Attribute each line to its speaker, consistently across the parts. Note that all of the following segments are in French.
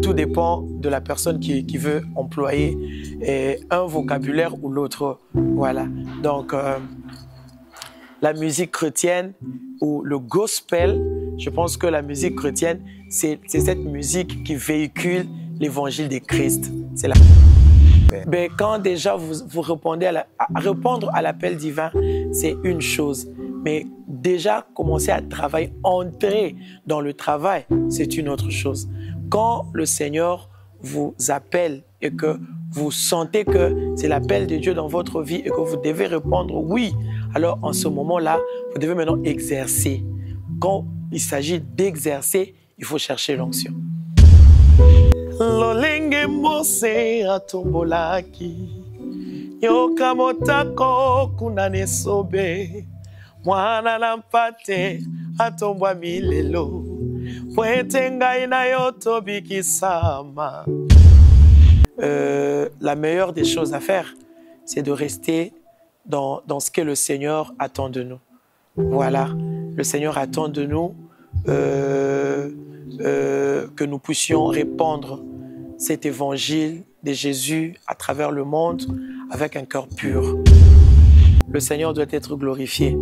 Speaker 1: Tout dépend de la personne qui veut employer un vocabulaire ou l'autre. Voilà. Donc, la musique chrétienne ou le gospel, je pense que la musique chrétienne, c'est cette musique qui véhicule l'évangile de Christ. C'est la... Ben, quand déjà vous répondez répondre à l'appel divin, c'est une chose. Mais déjà commencer à travailler, entrer dans le travail, c'est une autre chose. Quand le Seigneur vous appelle et que vous sentez que c'est l'appel de Dieu dans votre vie et que vous devez répondre oui, alors en ce moment-là, vous devez maintenant exercer. Quand il s'agit d'exercer, il faut chercher l'onction. Lolenge mose atombolaki yokamotako kunane sobe mwana nampate atombwa milelo poete ngai na yo tobikisama. La meilleure des choses à faire, c'est de rester dans ce que le Seigneur attend de nous. Voilà, le Seigneur attend de nous que nous puissions répandre cet évangile de Jésus à travers le monde avec un cœur pur. Le Seigneur doit être glorifié.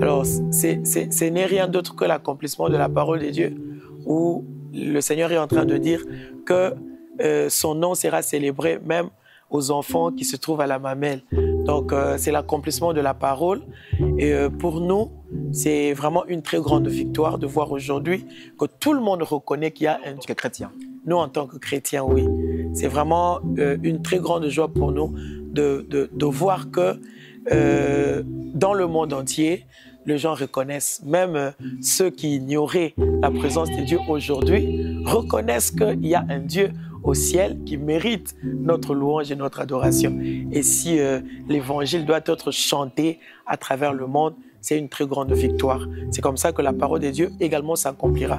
Speaker 1: Alors, ce n'est rien d'autre que l'accomplissement de la parole de Dieu, où le Seigneur est en train de dire que son nom sera célébré même aux enfants qui se trouvent à la mamelle. Donc, c'est l'accomplissement de la parole. Et pour nous, c'est vraiment une très grande victoire de voir aujourd'hui que tout le monde reconnaît qu'il y a un Dieu chrétien. Nous, en tant que chrétiens, oui. C'est vraiment une très grande joie pour nous de voir que dans le monde entier, les gens reconnaissent, même ceux qui ignoraient la présence de Dieu aujourd'hui, reconnaissent qu'il y a un Dieu au ciel qui mérite notre louange et notre adoration. Et si l'évangile doit être chanté à travers le monde, c'est une très grande victoire. C'est comme ça que la parole de Dieu également s'accomplira.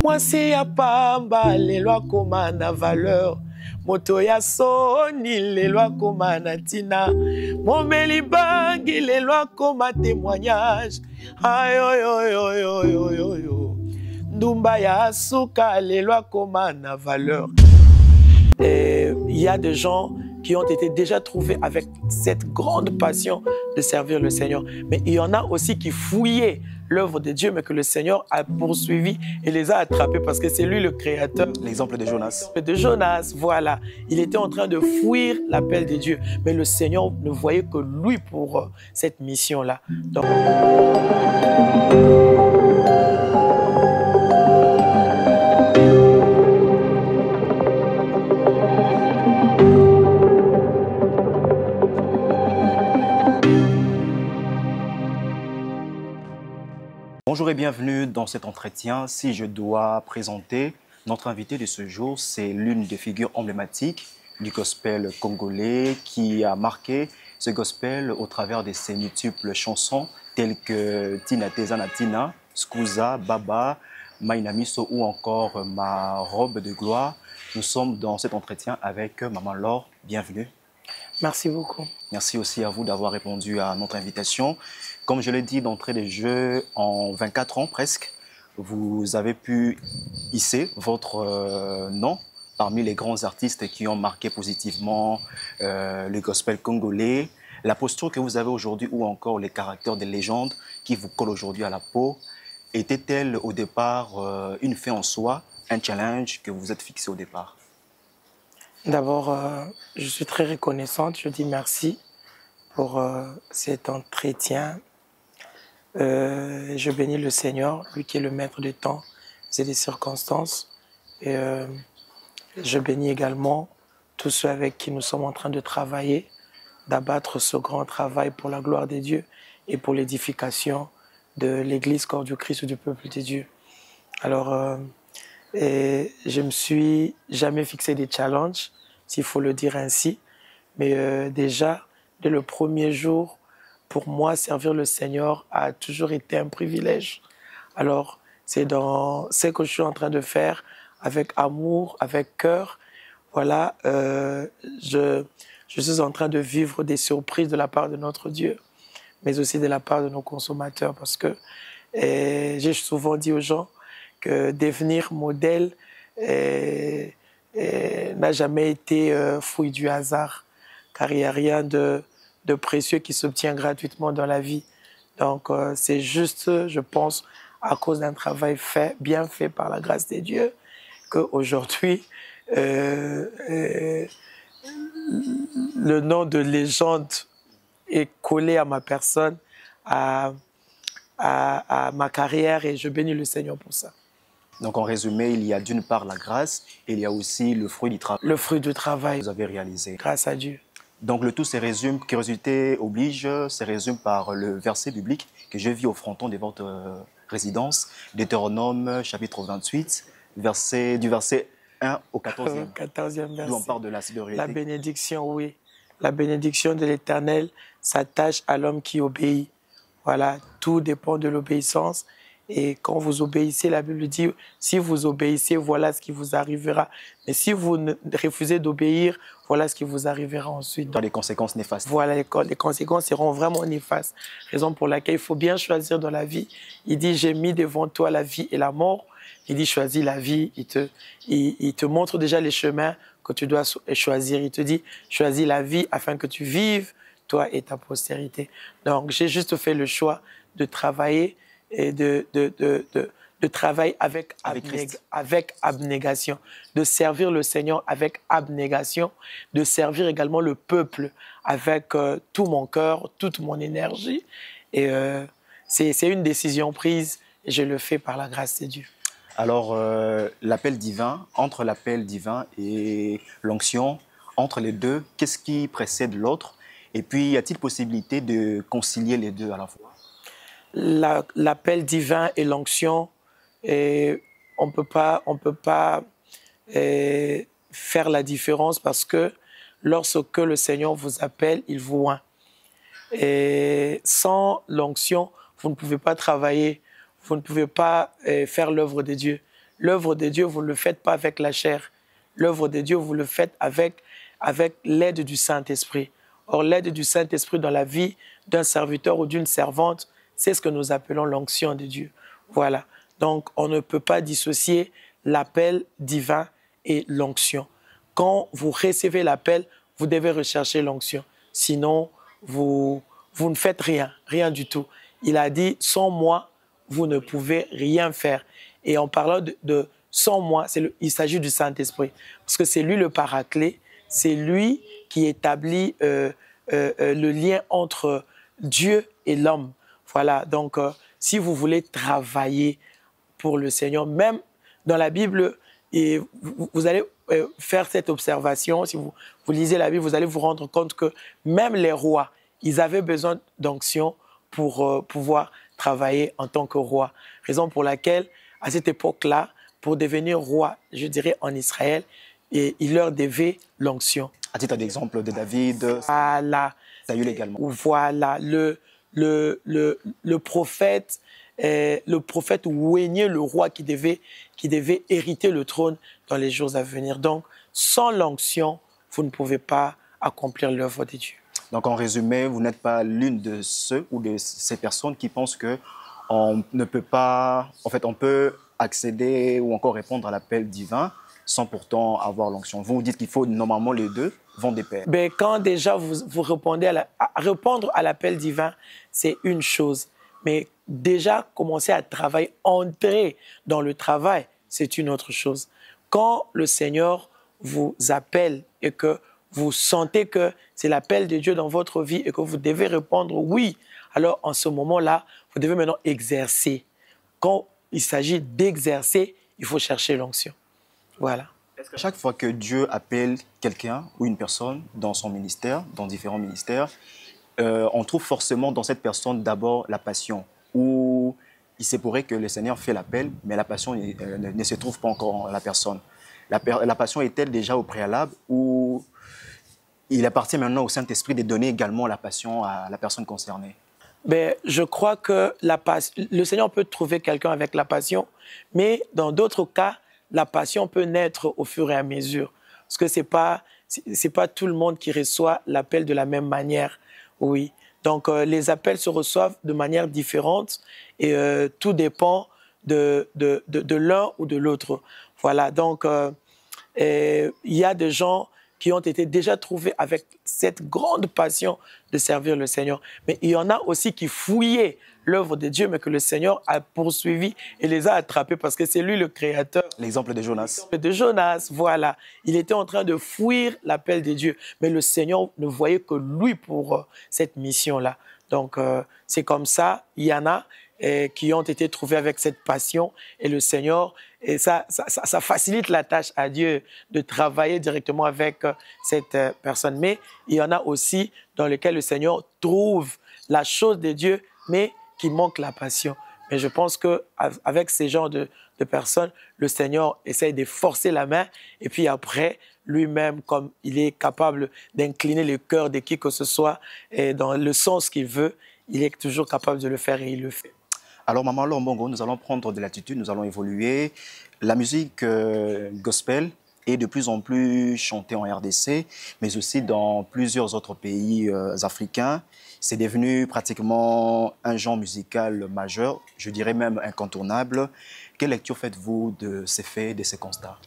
Speaker 1: Moi, c'est à Pamba, les lois commandent la valeur. Moto ya soni, les lois commandent tina. Mon melibangi, les lois commandent témoignage. Aïe, aïe, aïe, aïe, aïe, aïe, aïe. Ndumba ya suka, les lois commandent la valeur. Il y a des gens qui ont été déjà trouvés avec cette grande passion de servir le Seigneur. Mais il y en a aussi qui fouillaient l'œuvre de Dieu, mais que le Seigneur a poursuivi et les a attrapés parce que c'est lui le créateur.
Speaker 2: L'exemple de Jonas.
Speaker 1: De Jonas, voilà. Il était en train de fuir l'appel de Dieu, mais le Seigneur ne voyait que lui pour cette mission-là. Donc...
Speaker 2: Bonjour et bienvenue dans cet entretien. Si je dois présenter notre invité de ce jour, c'est l'une des figures emblématiques du gospel congolais qui a marqué ce gospel au travers de ses multiples chansons telles que Tina Tezana Tina, Skuza, Baba, Mainamiso ou encore Ma robe de gloire. Nous sommes dans cet entretien avec Maman Laure. Bienvenue.
Speaker 1: Merci beaucoup.
Speaker 2: Merci aussi à vous d'avoir répondu à notre invitation. Comme je l'ai dit d'entrée de jeu, en 24 ans presque, vous avez pu hisser votre nom parmi les grands artistes qui ont marqué positivement le gospel congolais. La posture que vous avez aujourd'hui ou encore les caractères de légende qui vous collent aujourd'hui à la peau, était-elle au départ une fin en soi, un challenge que vous vous êtes fixé au départ?
Speaker 1: D'abord, je suis très reconnaissante. Je dis merci pour cet entretien. Je bénis le Seigneur, lui qui est le maître des temps et des circonstances. Et je bénis également tous ceux avec qui nous sommes en train de travailler, d'abattre ce grand travail pour la gloire de Dieu et pour l'édification de l'Église corps du Christ ou du peuple de Dieu. Alors, je me suis jamais fixé des challenges, s'il faut le dire ainsi, mais déjà, dès le premier jour, pour moi, servir le Seigneur a toujours été un privilège. Alors, c'est dans ce que je suis en train de faire, avec amour, avec cœur. Voilà, je suis en train de vivre des surprises de la part de notre Dieu, mais aussi de la part de nos consommateurs, parce que j'ai souvent dit aux gens que devenir modèle n'a jamais été fruit du hasard, car il n'y a rien de précieux qui s'obtient gratuitement dans la vie. Donc, c'est juste, je pense, à cause d'un travail bien fait par la grâce de Dieu, qu'aujourd'hui, le nom de légende est collé à ma personne, à ma carrière, et je bénis le Seigneur pour ça.
Speaker 2: Donc, en résumé, il y a d'une part la grâce et il y a aussi le fruit du travail.
Speaker 1: Le fruit du travail.
Speaker 2: Que vous avez réalisé.
Speaker 1: Grâce à Dieu.
Speaker 2: Donc, le tout se résume, curiosité oblige, se résume par le verset biblique que je vis au fronton de votre résidence, Deutéronome chapitre 28, du verset 1 au 14e.
Speaker 1: 14e verset.
Speaker 2: D'où on parle de la sécurité.
Speaker 1: La bénédiction, oui. La bénédiction de l'Éternel s'attache à l'homme qui obéit. Voilà, tout dépend de l'obéissance. Et quand vous obéissez, la Bible dit, si vous obéissez, voilà ce qui vous arrivera. Mais si vous refusez d'obéir, voilà ce qui vous arrivera ensuite.
Speaker 2: Donc, les conséquences néfastes.
Speaker 1: Voilà, les conséquences seront vraiment néfastes. Raison pour laquelle il faut bien choisir dans la vie. Il dit, j'ai mis devant toi la vie et la mort. Il dit, choisis la vie. Il te montre déjà les chemins que tu dois choisir. Il te dit, choisis la vie afin que tu vives, toi et ta postérité. Donc, j'ai juste fait le choix de travailler et de travailler avec abnégation, de servir le Seigneur avec abnégation, de servir également le peuple avec tout mon cœur, toute mon énergie. Et c'est une décision prise et je le fais par la grâce de Dieu.
Speaker 2: Alors, l'appel divin, entre l'appel divin et l'onction, entre les deux, qu'est-ce qui précède l'autre? Et puis, y a-t-il possibilité de concilier les deux à la fois?
Speaker 1: L'appel divin et l'onction, on ne peut pas faire la différence parce que lorsque le Seigneur vous appelle, il vous oint. Et sans l'onction, vous ne pouvez pas travailler, vous ne pouvez pas faire l'œuvre de Dieu. L'œuvre de Dieu, vous ne le faites pas avec la chair. L'œuvre de Dieu, vous le faites avec l'aide du Saint-Esprit. Or, l'aide du Saint-Esprit dans la vie d'un serviteur ou d'une servante, c'est ce que nous appelons l'onction de Dieu. Voilà. Donc, on ne peut pas dissocier l'appel divin et l'onction. Quand vous recevez l'appel, vous devez rechercher l'onction. Sinon, vous ne faites rien du tout. Il a dit, sans moi, vous ne pouvez rien faire. Et en parlant de sans moi, il s'agit du Saint-Esprit. Parce que c'est lui le paraclet, c'est lui qui établit le lien entre Dieu et l'homme. Voilà, donc si vous voulez travailler pour le Seigneur, même dans la Bible, et vous allez faire cette observation, si vous lisez la Bible, vous allez vous rendre compte que même les rois, ils avaient besoin d'onction pour pouvoir travailler en tant que roi. Raison pour laquelle, à cette époque-là, pour devenir roi, je dirais en Israël, il leur devait l'onction.
Speaker 2: À titre d'exemple de David,
Speaker 1: voilà.
Speaker 2: Saül également.
Speaker 1: Voilà, le prophète oignait le roi qui devait hériter le trône dans les jours à venir. Donc, sans l'onction, vous ne pouvez pas accomplir l'œuvre de Dieu.
Speaker 2: Donc, en résumé, vous n'êtes pas l'une de ceux ou de ces personnes qui pensent que on ne peut pas, en fait, on peut accéder ou encore répondre à l'appel divin sans pourtant avoir l'onction. Vous dites qu'il faut normalement les deux vont de pair.
Speaker 1: Ben, quand déjà vous répondez répondre à l'appel divin, c'est une chose. Mais déjà commencer à travailler, entrer dans le travail, c'est une autre chose. Quand le Seigneur vous appelle et que vous sentez que c'est l'appel de Dieu dans votre vie et que vous devez répondre oui, alors en ce moment-là, vous devez maintenant exercer. Quand il s'agit d'exercer, il faut chercher l'onction. Voilà.
Speaker 2: Est-ce que chaque fois que Dieu appelle quelqu'un ou une personne dans son ministère, dans différents ministères, on trouve forcément dans cette personne d'abord la passion, ou il se pourrait que le Seigneur fait l'appel, mais la passion ne se trouve pas encore en la personne. La passion est-elle déjà au préalable, ou il appartient maintenant au Saint-Esprit de donner également la passion à la personne concernée?
Speaker 1: Ben, je crois que le Seigneur peut trouver quelqu'un avec la passion, mais dans d'autres cas, la passion peut naître au fur et à mesure. Parce que c'est pas tout le monde qui reçoit l'appel de la même manière. Oui. Donc, les appels se reçoivent de manière différente et tout dépend de l'un ou de l'autre. Voilà, donc il y a des gens qui ont été déjà trouvés avec cette grande passion de servir le Seigneur. Mais il y en a aussi qui fouillaient l'œuvre de Dieu, mais que le Seigneur a poursuivi et les a attrapés parce que c'est lui le créateur.
Speaker 2: L'exemple de Jonas.
Speaker 1: L'exemple de Jonas, voilà. Il était en train de fuir l'appel de Dieu, mais le Seigneur ne voyait que lui pour cette mission-là. Donc, c'est comme ça, il y en a qui ont été trouvés avec cette passion et le Seigneur, et ça facilite la tâche à Dieu de travailler directement avec cette personne. Mais il y en a aussi dans lesquels le Seigneur trouve la chose de Dieu, mais qui manque la passion. Mais je pense qu'avec ces genres de personnes, le Seigneur essaye de forcer la main et puis après, lui-même, comme il est capable d'incliner le cœur de qui que ce soit et dans le sens qu'il veut, il est toujours capable de le faire et il le fait.
Speaker 2: Alors, Maman Laure Mbongo, nous allons prendre de l'attitude, nous allons évoluer. La musique gospel est de plus en plus chantée en RDC, mais aussi dans plusieurs autres pays africains. C'est devenu pratiquement un genre musical majeur, je dirais même incontournable. Quelle lecture faites-vous de ces faits, de ces constats?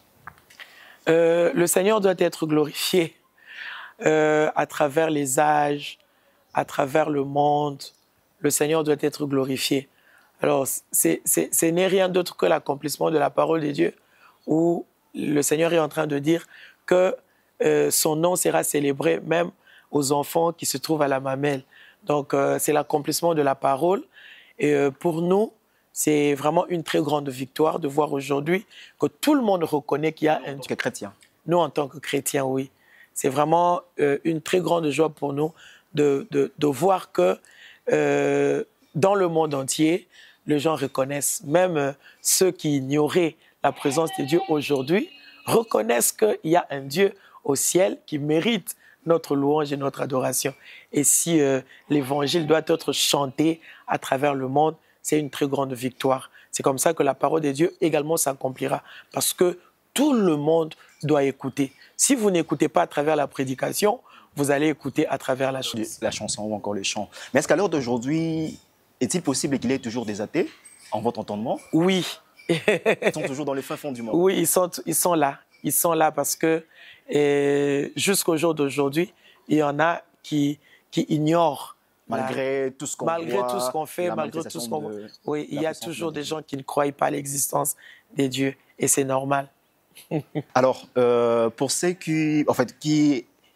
Speaker 1: Le Seigneur doit être glorifié à travers les âges, à travers le monde. Le Seigneur doit être glorifié. Alors, ce n'est rien d'autre que l'accomplissement de la parole de Dieu, où le Seigneur est en train de dire que son nom sera célébré même aux enfants qui se trouvent à la mamelle. Donc, c'est l'accomplissement de la parole. Et pour nous, c'est vraiment une très grande victoire de voir aujourd'hui que tout le monde reconnaît qu'il y a un Dieu.
Speaker 2: En tant que chrétien.
Speaker 1: Nous, en tant que chrétiens, oui. C'est vraiment une très grande joie pour nous de voir que dans le monde entier, les gens reconnaissent, même ceux qui ignoraient la présence de Dieu aujourd'hui, reconnaissent qu'il y a un Dieu au ciel qui mérite notre louange et notre adoration. Et si l'évangile doit être chanté à travers le monde, c'est une très grande victoire. C'est comme ça que la parole de Dieu également s'accomplira, parce que tout le monde doit écouter. Si vous n'écoutez pas à travers la prédication, vous allez écouter à travers la chanson.
Speaker 2: La chanson ou encore le chant. Mais est-ce qu'à l'heure d'aujourd'hui, est-il possible qu'il y ait toujours des athées, en votre entendement?
Speaker 1: Oui.
Speaker 2: Ils sont toujours dans les fins fonds du monde.
Speaker 1: Oui, ils sont là. Ils sont là parce que jusqu'au jour d'aujourd'hui, il y en a qui ignorent.
Speaker 2: Malgré tout ce qu'on
Speaker 1: malgré tout ce qu'on fait, malgré tout ce qu'on voit. Oui, il y a toujours des gens qui ne croient pas à l'existence des dieux. Et c'est normal.
Speaker 2: Alors, pour ceux qui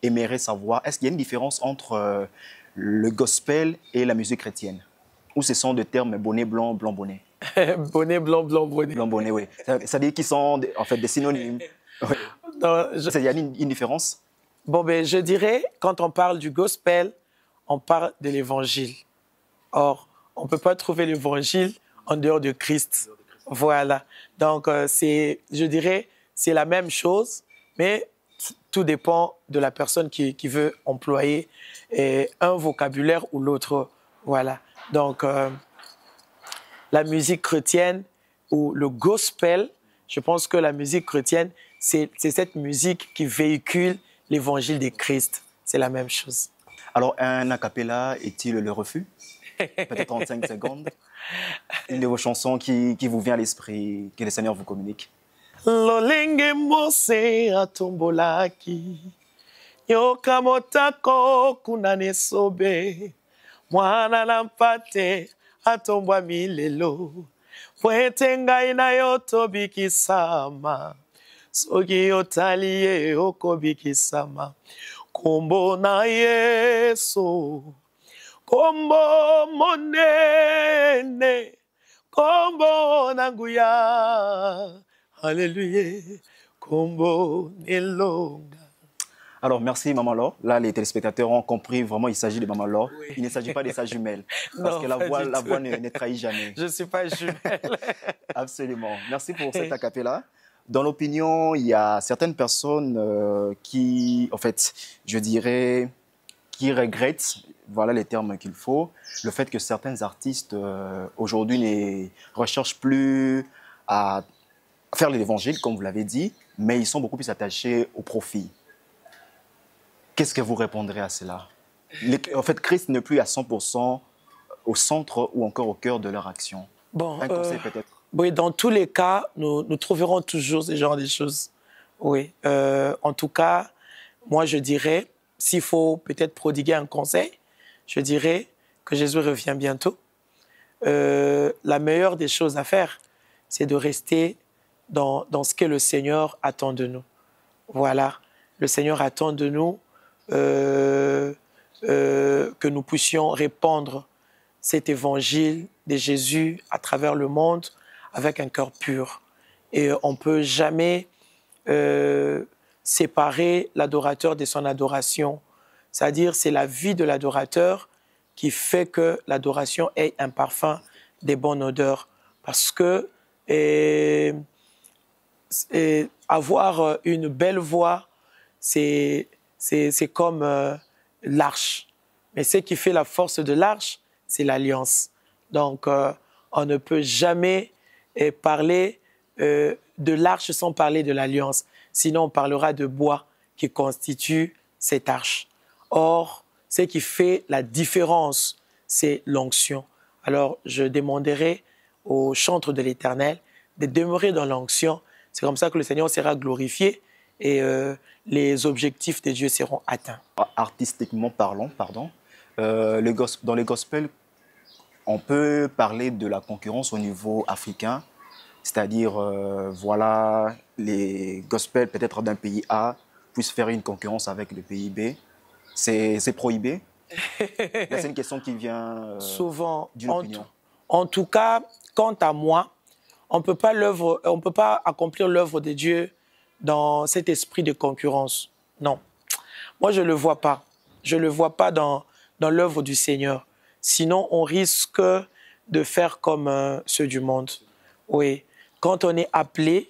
Speaker 2: aimeraient savoir, est-ce qu'il y a une différence entre le gospel et la musique chrétienne? Ou ce sont des termes bonnet blanc, blanc bonnet?
Speaker 1: Bonnet blanc, blanc bonnet.
Speaker 2: Blanc bonnet, oui. Ça veut dire qu'ils sont en fait des synonymes. Oui. Il y a une différence?
Speaker 1: Bon, ben, je dirais, quand on parle du gospel, on parle de l'évangile. Or, on ne peut pas trouver l'évangile en dehors de Christ. Voilà. Donc, je dirais, c'est la même chose, mais tout dépend de la personne qui veut employer un vocabulaire ou l'autre. Voilà. Donc, la musique chrétienne ou le gospel, je pense que la musique chrétienne, c'est cette musique qui véhicule l'évangile de Christ. C'est la même chose.
Speaker 2: Alors, un a cappella est-il le refus? Peut-être 35 secondes. Une de vos chansons qui vous vient à l'esprit, que le Seigneur vous communique.
Speaker 1: Lolenge mose atombolaki yokamotako kunane sobe mwana lampate atombwa milelo pwete ngai nayo tobikisama soki otali ye okobikisama kombo na Yesu kombo monene kombo na nguya. Alléluia, Kombo Nelonga.
Speaker 2: Alors, merci Maman Laure. Là, les téléspectateurs ont compris, vraiment, il s'agit de Maman Laure. Oui. Il ne s'agit pas de sa jumelle. Parce que la voix ne trahit jamais.
Speaker 1: Je ne suis pas jumelle.
Speaker 2: Absolument. Merci pour cet a cappella. Dans l'opinion, il y a certaines personnes qui, en fait, je dirais, qui regrettent, voilà les termes qu'il faut, le fait que certains artistes aujourd'hui ne recherchent plus à faire l'évangile, comme vous l'avez dit, mais ils sont beaucoup plus attachés au profit. Qu'est-ce que vous répondrez à cela? En fait, Christ n'est plus à 100% au centre ou encore au cœur de leur action.
Speaker 1: Bon,
Speaker 2: un conseil peut-être.
Speaker 1: Oui, dans tous les cas, nous trouverons toujours ce genre de choses. Oui. En tout cas, moi, je dirais, s'il faut peut-être prodiguer un conseil, je dirais que Jésus revient bientôt. La meilleure des choses à faire, c'est de rester dans ce que le Seigneur attend de nous. Voilà. Le Seigneur attend de nous que nous puissions répandre cet évangile de Jésus à travers le monde avec un cœur pur. Et on ne peut jamais séparer l'adorateur de son adoration. C'est-à-dire, c'est la vie de l'adorateur qui fait que l'adoration ait un parfum de bonne odeur. Parce que avoir une belle voix, c'est comme l'arche. Mais ce qui fait la force de l'arche, c'est l'alliance. Donc, on ne peut jamais parler de l'arche sans parler de l'alliance. Sinon, on parlera de bois qui constitue cette arche. Or, ce qui fait la différence, c'est l'onction. Alors, je demanderai au chantre de l'Éternel de demeurer dans l'onction. C'est comme ça que le Seigneur sera glorifié et les objectifs de Dieu seront atteints.
Speaker 2: Artistiquement parlant, pardon, dans les gospels, on peut parler de la concurrence au niveau africain, c'est-à-dire, voilà, les gospels peut-être d'un pays A puissent faire une concurrence avec le pays B. C'est prohibé. C'est une question qui vient
Speaker 1: souvent
Speaker 2: d'une opinion.
Speaker 1: En tout cas, quant à moi, on ne peut pas accomplir l'œuvre de Dieu dans cet esprit de concurrence. Non. Moi, je ne le vois pas. Je ne le vois pas dans l'œuvre du Seigneur. Sinon, on risque de faire comme ceux du monde. Oui. Quand on est appelé,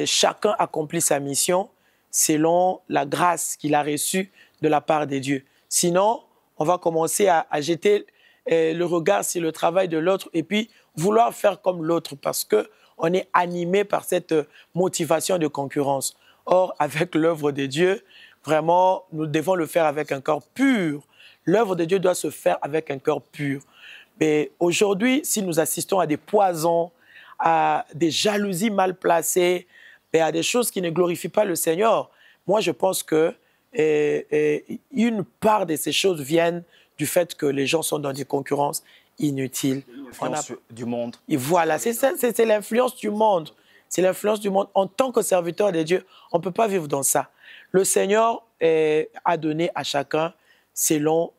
Speaker 1: chacun accomplit sa mission selon la grâce qu'il a reçue de la part de Dieu. Sinon, on va commencer à jeter le regard sur le travail de l'autre et puis vouloir faire comme l'autre parce qu'on est animé par cette motivation de concurrence. Or, avec l'œuvre de Dieu, vraiment, nous devons le faire avec un cœur pur. L'œuvre de Dieu doit se faire avec un cœur pur. Mais aujourd'hui, si nous assistons à des poisons, à des jalousies mal placées, et à des choses qui ne glorifient pas le Seigneur, moi, je pense que une part de ces choses viennent du fait que les gens sont dans des concurrences inutiles.
Speaker 2: L'influence du monde.
Speaker 1: Et voilà, c'est l'influence du monde. C'est l'influence du monde. En tant que serviteur de Dieu, on ne peut pas vivre dans ça. Le Seigneur a donné à chacun selon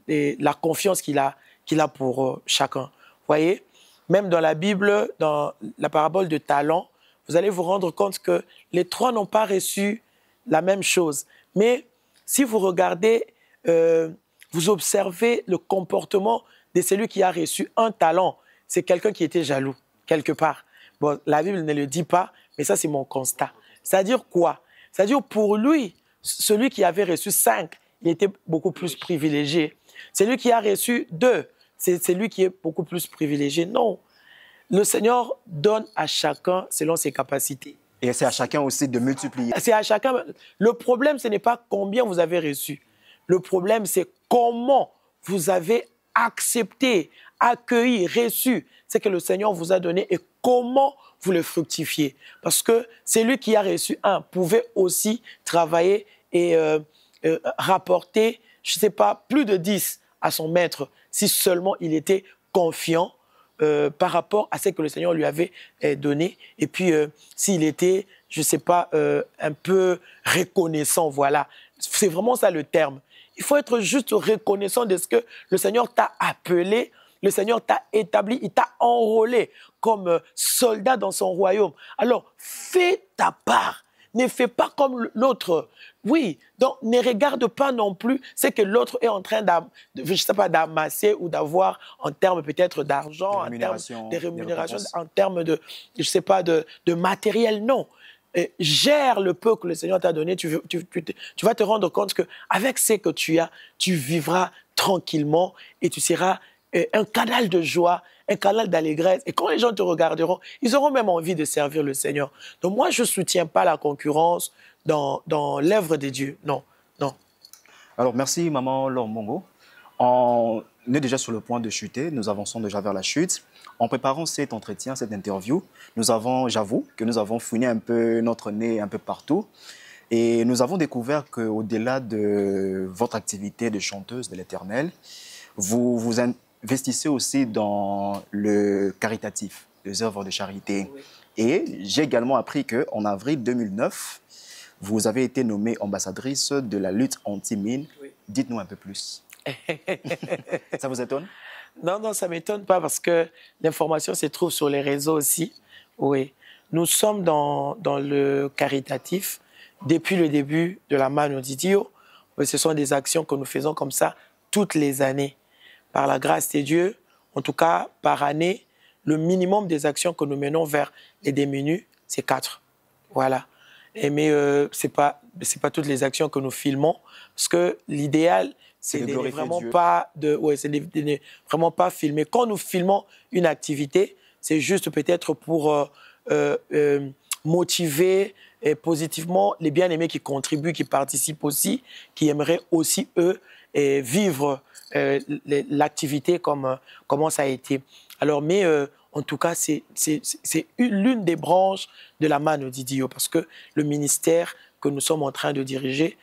Speaker 1: la confiance qu'il a pour chacun. Vous voyez, même dans la Bible, dans la parabole de talents, vous allez vous rendre compte que les trois n'ont pas reçu la même chose. Mais si vous regardez, vous observez le comportement de celui qui a reçu un talent. C'est quelqu'un qui était jaloux, quelque part. Bon, la Bible ne le dit pas, mais ça, c'est mon constat. C'est-à-dire quoi? C'est-à-dire pour lui, celui qui avait reçu 5, il était beaucoup plus privilégié. Celui qui a reçu 2, c'est lui qui est beaucoup plus privilégié. Non. Le Seigneur donne à chacun selon ses capacités.
Speaker 2: Et c'est à chacun aussi de multiplier.
Speaker 1: C'est à chacun. Le problème, ce n'est pas combien vous avez reçu. Le problème, c'est comment vous avez accepté, accueilli, reçu ce que le Seigneur vous a donné et comment vous le fructifiez. Parce que celui qui a reçu 1 pouvait aussi travailler et rapporter, je ne sais pas, plus de 10 à son maître si seulement il était confiant par rapport à ce que le Seigneur lui avait donné. Et puis, s'il était, je ne sais pas, un peu reconnaissant, voilà. C'est vraiment ça le terme. Il faut être juste reconnaissant de ce que le Seigneur t'a appelé, le Seigneur t'a établi, il t'a enrôlé comme soldat dans son royaume. Alors, fais ta part. Ne fais pas comme l'autre. Oui, donc ne regarde pas non plus ce que l'autre est en train d'amasser ou d'avoir en termes peut-être d'argent, en termes de rémunération, en termes de, je sais pas, de matériel. Non. Gère le peu que le Seigneur t'a donné. Tu vas te rendre compte qu'avec ce que tu as, tu vivras tranquillement et tu seras un canal de joie, un canal d'allégresse. Et quand les gens te regarderont, ils auront même envie de servir le Seigneur. Donc moi, je ne soutiens pas la concurrence dans l'œuvre de Dieu. Non, non.
Speaker 2: Alors, merci, Maman Laure Mongo. En est déjà sur le point de chuter, nous avançons déjà vers la chute. En préparant cet entretien, cette interview, j'avoue que nous avons fouiné un peu notre nez un peu partout. Et nous avons découvert qu'au-delà de votre activité de chanteuse de l'Éternel, vous vous investissez aussi dans le caritatif, les œuvres de charité. Oui. Et j'ai également appris qu'en avril 2009, vous avez été nommée ambassadrice de la lutte anti-mine. Oui. Dites-nous un peu plus. Ça vous étonne?
Speaker 1: Non, non, ça ne m'étonne pas parce que l'information se trouve sur les réseaux aussi. Oui, nous sommes dans le caritatif depuis le début de la Mano di Dio. Ce sont des actions que nous faisons comme ça toutes les années. Par la grâce de Dieu, en tout cas par année, le minimum des actions que nous menons vers les démunis, c'est 4. Voilà. Mais ce n'est pas toutes les actions que nous filmons parce que l'idéal, c'est de vraiment pas filmer. Quand nous filmons une activité, c'est juste peut-être pour motiver positivement les bien-aimés qui contribuent, qui participent aussi, qui aimeraient aussi, eux, vivre l'activité comme ça a été. Alors, mais en tout cas, c'est l'une des branches de la Mano di Dio parce que le ministère que nous sommes en train de diriger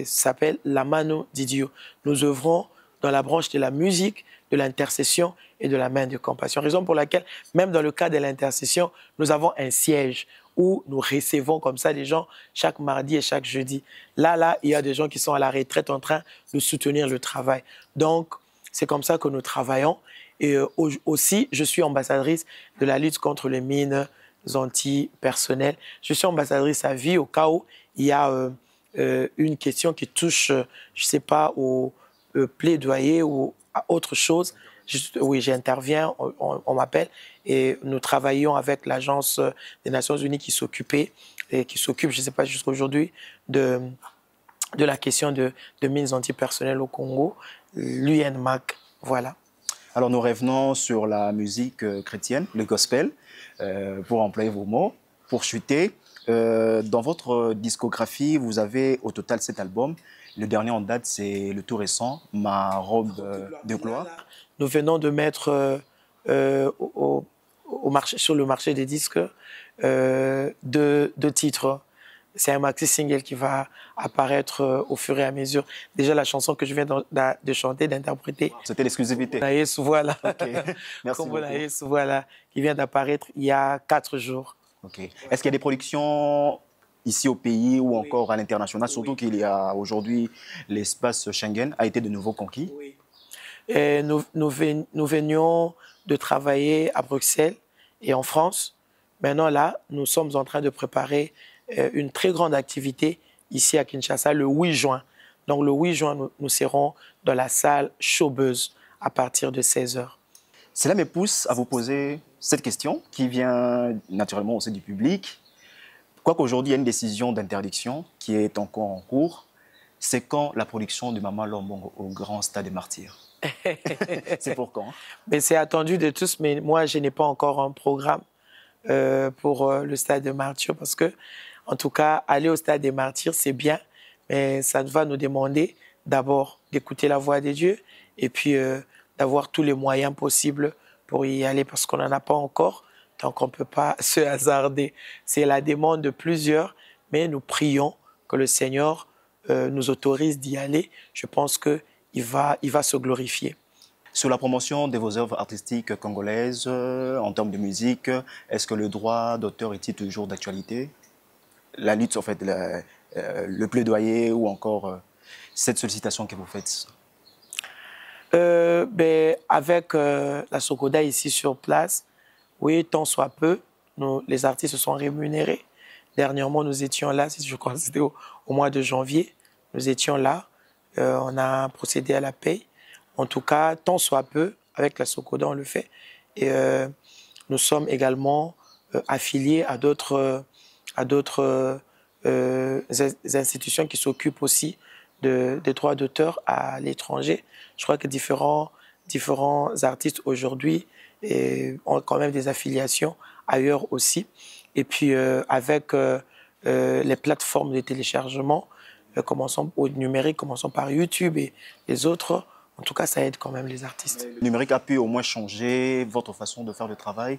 Speaker 1: s'appelle la Mano di Dio. Nous œuvrons dans la branche de la musique, de l'intercession et de la main de compassion. Raison pour laquelle, même dans le cas de l'intercession, nous avons un siège où nous recevons comme ça des gens chaque mardi et chaque jeudi. Là, il y a des gens qui sont à la retraite en train de soutenir le travail. Donc, c'est comme ça que nous travaillons. Et aussi, je suis ambassadrice de la lutte contre les mines antipersonnelles. Je suis ambassadrice à vie au cas où il y a une question qui touche, je ne sais pas, au plaidoyer ou à autre chose. Oui, j'interviens, on m'appelle et nous travaillons avec l'Agence des Nations Unies qui s'occupe, je ne sais pas, jusqu'à aujourd'hui, de la question de mines antipersonnelles au Congo, l'UNMAC, voilà.
Speaker 2: Alors nous revenons sur la musique chrétienne, le gospel, pour employer vos mots, pour chuter. Dans votre discographie, vous avez au total 7 albums. Le dernier en date, c'est le tout récent, Ma robe de gloire.
Speaker 1: Nous venons de mettre sur le marché des disques deux titres. C'est un maxi single qui va apparaître au fur et à mesure. Déjà, la chanson que je viens de chanter, d'interpréter.
Speaker 2: C'était l'exclusivité.
Speaker 1: Voilà.
Speaker 2: Okay. Merci beaucoup.
Speaker 1: Voilà, qui vient d'apparaître il y a 4 jours.
Speaker 2: Okay. Est-ce qu'il y a des productions ici au pays ou encore à l'international, surtout qu'il y a aujourd'hui l'espace Schengen a été de nouveau conquis?
Speaker 1: Oui. Et nous venions de travailler à Bruxelles et en France. Maintenant, là, nous sommes en train de préparer une très grande activité ici à Kinshasa le 8 juin. Donc, le 8 juin, nous serons dans la salle Showbuzz à partir de 16h.
Speaker 2: Cela me pousse à vous poser cette question qui vient naturellement aussi du public. Quoique aujourd'hui, il y a une décision d'interdiction qui est encore en cours. C'est quand la production de Maman Lombongo au Grand Stade des Martyrs? C'est pour quand?
Speaker 1: Mais c'est attendu de tous, mais moi, je n'ai pas encore un programme pour le Stade des Martyrs parce que, en tout cas, aller au Stade des Martyrs, c'est bien, mais ça va nous demander d'abord d'écouter la voix de Dieu et puis d'avoir tous les moyens possibles pour y aller parce qu'on n'en a pas encore, donc on ne peut pas se hasarder. C'est la demande de plusieurs, mais nous prions que le Seigneur nous autorise d'y aller. Je pense qu'il va se glorifier.
Speaker 2: Sur la promotion de vos œuvres artistiques congolaises, en termes de musique, est-ce que le droit d'auteur est-il toujours d'actualité? La lutte, en fait, le plaidoyer ou encore cette sollicitation que vous faites?
Speaker 1: Avec la Sokoda ici sur place, oui, tant soit peu, les artistes se sont rémunérés. Dernièrement, nous étions là, je crois que c'était au mois de janvier, nous étions là, on a procédé à la paye. En tout cas, tant soit peu, avec la Sokoda, on le fait. Et nous sommes également affiliés à d'autres institutions qui s'occupent aussi des droits d'auteur à l'étranger. Je crois que différents artistes aujourd'hui ont quand même des affiliations ailleurs aussi. Et puis avec les plateformes de téléchargement, commençons au numérique, commençons par YouTube et les autres, en tout cas, ça aide quand même les artistes.
Speaker 2: Le numérique a pu au moins changer votre façon de faire le travail,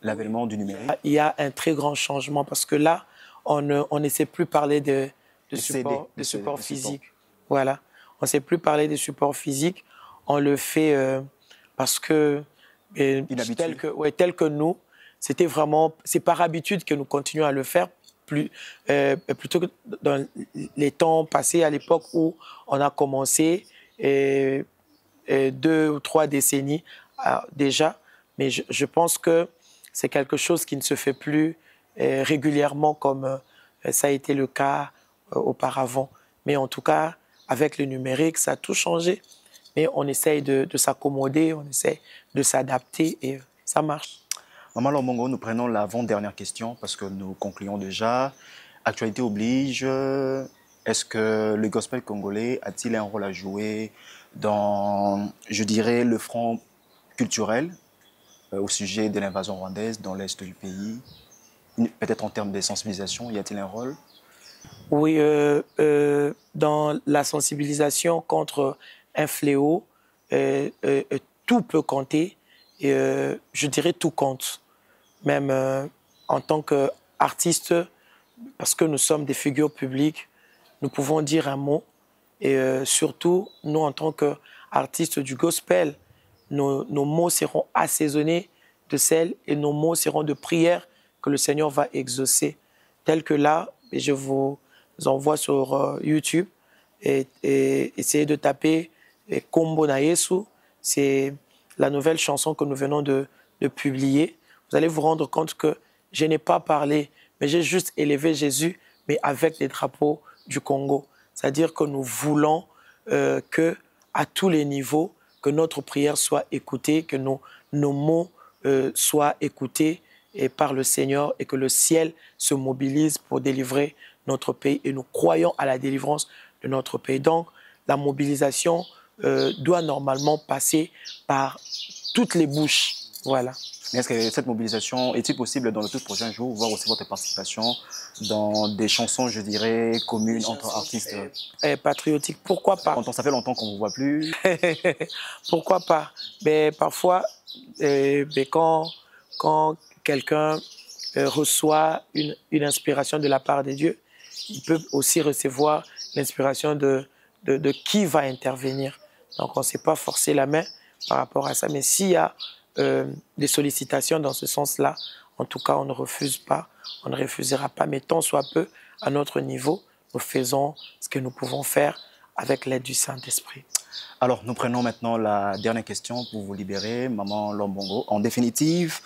Speaker 2: l'avènement du numérique.
Speaker 1: Il y a un très grand changement parce que là, on ne sait plus parler de support physique. Voilà. On ne sait plus parler de support physique. On le fait parce que, tel que nous, c'était vraiment, c'est par habitude que nous continuons à le faire, plutôt que dans les temps passés, à l'époque où on a commencé, 2 ou 3 décennies déjà. Mais je pense que c'est quelque chose qui ne se fait plus régulièrement comme ça a été le cas auparavant. Mais en tout cas, avec le numérique, ça a tout changé. Mais on essaye de s'accommoder, on essaye de s'adapter et ça marche.
Speaker 2: Maman Lombongo, nous prenons l'avant-dernière question parce que nous concluons déjà. Actualité oblige, est-ce que le gospel congolais a-t-il un rôle à jouer dans, je dirais, le front culturel au sujet de l'invasion rwandaise dans l'est du pays? Peut-être en termes de sensibilisation, y a-t-il un rôle?
Speaker 1: Oui, dans la sensibilisation contre un fléau, tout peut compter. Et, je dirais tout compte. Même en tant qu'artiste, parce que nous sommes des figures publiques, nous pouvons dire un mot. Et surtout, nous, en tant qu'artistes du gospel, nos mots seront assaisonnés de sel et nos mots seront de prière que le Seigneur va exaucer. Tel que là, et je vous envoie sur YouTube et essayez de taper Kombo na Yesu. C'est la nouvelle chanson que nous venons de publier. Vous allez vous rendre compte que je n'ai pas parlé, mais j'ai juste élevé Jésus, mais avec les drapeaux du Congo. C'est-à-dire que nous voulons que, à tous les niveaux, que notre prière soit écoutée, que nos mots soient écoutés et par le Seigneur et que le ciel se mobilise pour délivrer notre pays. Et nous croyons à la délivrance de notre pays. Donc, la mobilisation doit normalement passer par toutes les bouches. Voilà.
Speaker 2: Mais est-ce que cette mobilisation, est-il possible dans le tout prochain jour, voir aussi votre participation dans des chansons, je dirais, communes entre artistes
Speaker 1: patriotiques? Pourquoi pas?
Speaker 2: Quand ça fait longtemps qu'on ne vous voit plus.
Speaker 1: Pourquoi pas? Mais parfois, quand quelqu'un reçoit une inspiration de la part de Dieu, il peut aussi recevoir l'inspiration de qui va intervenir. Donc, on ne s'est pas forcé la main par rapport à ça. Mais s'il y a des sollicitations dans ce sens-là, en tout cas, on ne refuse pas, on ne refusera pas. Mais tant soit peu, à notre niveau, nous faisons ce que nous pouvons faire avec l'aide du Saint-Esprit.
Speaker 2: Alors, nous prenons maintenant la dernière question pour vous libérer, Maman Lombongo. En définitive,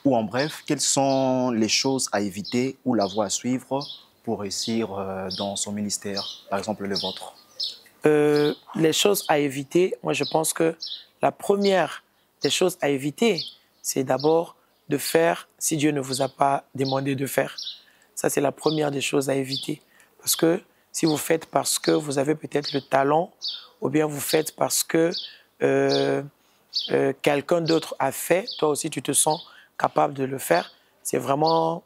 Speaker 2: ou en bref, quelles sont les choses à éviter ou la voie à suivre pour réussir dans son ministère, par exemple le vôtre?
Speaker 1: Les choses à éviter, moi je pense que la première des choses à éviter, c'est d'abord de faire si Dieu ne vous a pas demandé de faire. Ça, c'est la première des choses à éviter. Parce que si vous faites parce que vous avez peut-être le talent, ou bien vous faites parce que quelqu'un d'autre a fait, toi aussi tu te sens capable de le faire, c'est vraiment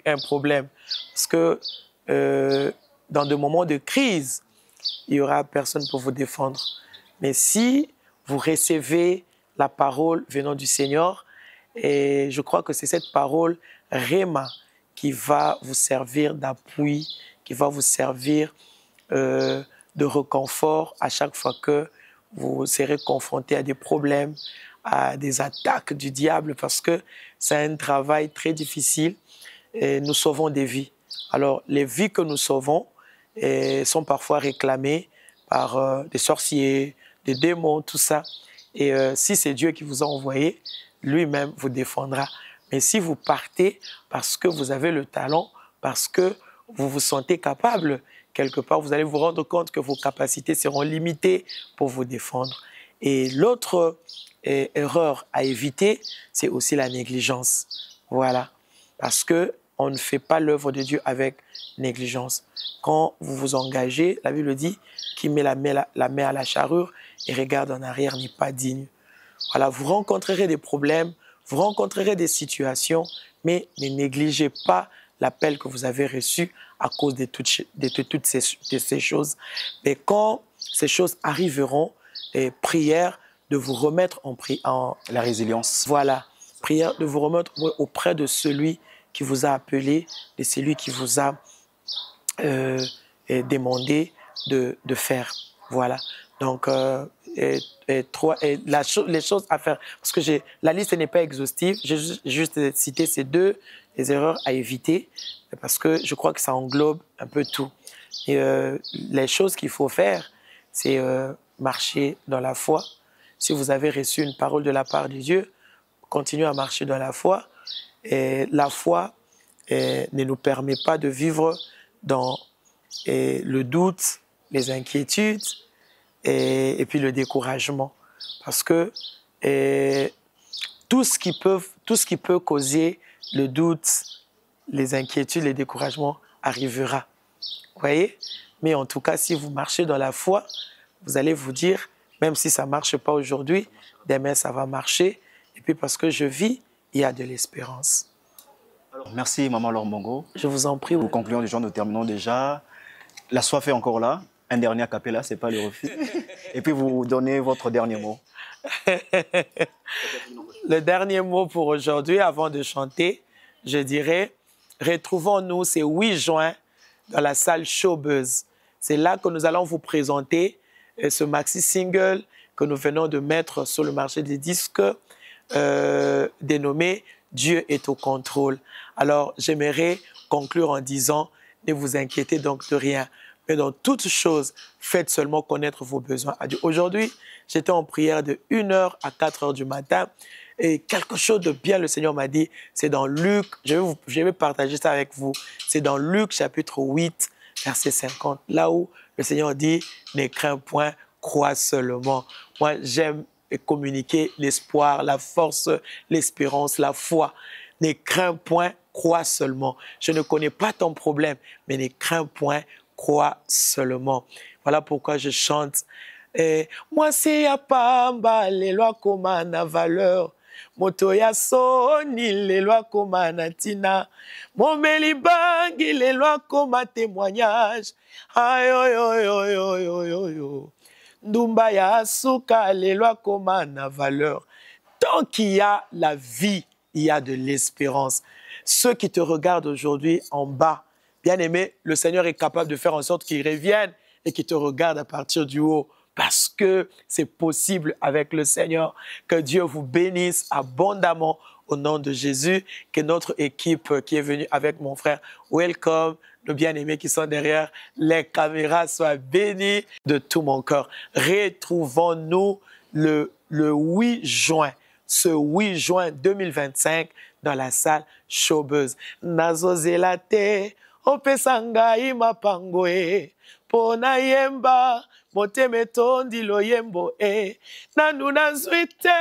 Speaker 1: un problème. Parce que dans des moments de crise, il n'y aura personne pour vous défendre. Mais si vous recevez la parole venant du Seigneur, et je crois que c'est cette parole Réma qui va vous servir d'appui, qui va vous servir de réconfort à chaque fois que vous serez confronté à des problèmes, à des attaques du diable, parce que c'est un travail très difficile et nous sauvons des vies. Alors, les vies que nous sauvons sont parfois réclamées par des sorciers, des démons, tout ça. Et si c'est Dieu qui vous a envoyé, lui-même vous défendra. Mais si vous partez parce que vous avez le talent, parce que vous vous sentez capable, quelque part, vous allez vous rendre compte que vos capacités seront limitées pour vous défendre. Et l'autre erreur à éviter, c'est aussi la négligence. Voilà. Parce qu'on ne fait pas l'œuvre de Dieu avec négligence. Quand vous vous engagez, la Bible dit, qui met la main à la charrue et regarde en arrière n'est pas digne. Voilà, vous rencontrerez des problèmes, vous rencontrerez des situations, mais ne négligez pas l'appel que vous avez reçu à cause de toutes ces choses. Mais quand ces choses arriveront, prière de vous remettre
Speaker 2: La résilience.
Speaker 1: Voilà, prière de vous remettre auprès de celui qui vous a appelé, de celui qui vous a demandé de faire. Voilà. Donc, les choses à faire. Parce que la liste n'est pas exhaustive. J'ai juste cité ces deux les erreurs à éviter parce que je crois que ça englobe un peu tout. Et les choses qu'il faut faire, c'est marcher dans la foi. Si vous avez reçu une parole de la part de Dieu, continuez à marcher dans la foi. Et la foi ne nous permet pas de vivre dans le doute, les inquiétudes et puis le découragement. Parce que tout ce qui peut causer le doute, les inquiétudes, les découragements arrivera. Vous voyez? Mais en tout cas, si vous marchez dans la foi, vous allez vous dire, même si ça ne marche pas aujourd'hui, demain ça va marcher. Et puis parce que je vis, il y a de l'espérance.
Speaker 2: Merci Maman Laure Mbongo.
Speaker 1: Je vous en prie.
Speaker 2: Nous concluons déjà, nous terminons déjà. La soif est encore là. Un dernier a cappella, ce n'est pas le refus. Et puis vous donnez votre dernier mot.
Speaker 1: Le dernier mot pour aujourd'hui, avant de chanter, je dirais, retrouvons-nous ce 8 juin dans la salle Showbuzz. C'est là que nous allons vous présenter ce maxi-single que nous venons de mettre sur le marché des disques, dénommé « Dieu est au contrôle ». Alors, j'aimerais conclure en disant, ne vous inquiétez donc de rien, mais dans toutes choses, faites seulement connaître vos besoins à Dieu. Aujourd'hui, j'étais en prière de 1h à 4h du matin et quelque chose de bien, le Seigneur m'a dit, c'est dans Luc, je vais partager ça avec vous, c'est dans Luc chapitre 8, verset 50, là où le Seigneur dit, ne crains point, crois seulement. Moi, j'aime communiquer l'espoir, la force, l'espérance, la foi. Ne crains point, crois seulement. Je ne connais pas ton problème, mais ne crains point, crois seulement. Voilà pourquoi je chante. Moi, c'est ya pamba, les lois comme na valeur. Moto ya soni, les lois comme na tina. Mon melibangi, les lois comme témoignage. Aïe, aïe, aïe, aïe, aïe, aïe, aïe. Ndumba ya suka, les lois comme na valeur. Tant qu'il y a la vie, il y a de l'espérance. Ceux qui te regardent aujourd'hui en bas, bien-aimé, le Seigneur est capable de faire en sorte qu'ils reviennent et qu'ils te regardent à partir du haut. Parce que c'est possible avec le Seigneur. Que Dieu vous bénisse abondamment au nom de Jésus. Que notre équipe qui est venue avec mon frère, welcome, nos bien-aimés qui sont derrière les caméras, soient bénis de tout mon cœur. Retrouvons-nous le 8 juin, ce 8 juin 2025 dans la salle Showbuzz. Nazozela te, opesanga imapangoe, pona yemba, moteme tondi loyembo e, nanu nazwite,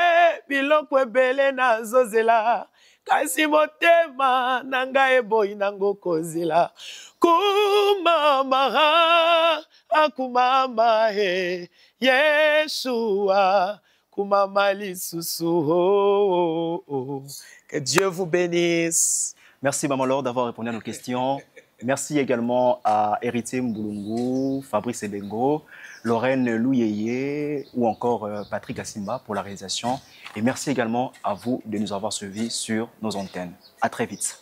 Speaker 1: biloko ebele nazozela, kasi motema nanga eboyi nango kozela, kumama, akumama he, Yeshua, kumama lisusu, oh, oh, oh. Que Dieu vous bénisse.
Speaker 2: Merci Maman Laure d'avoir répondu à nos questions. Merci également à Héritier Mboulungu, Fabrice Ebengo, Lorraine Louyeye ou encore Patrick Asimba pour la réalisation. Et merci également à vous de nous avoir suivis sur nos antennes. À très vite.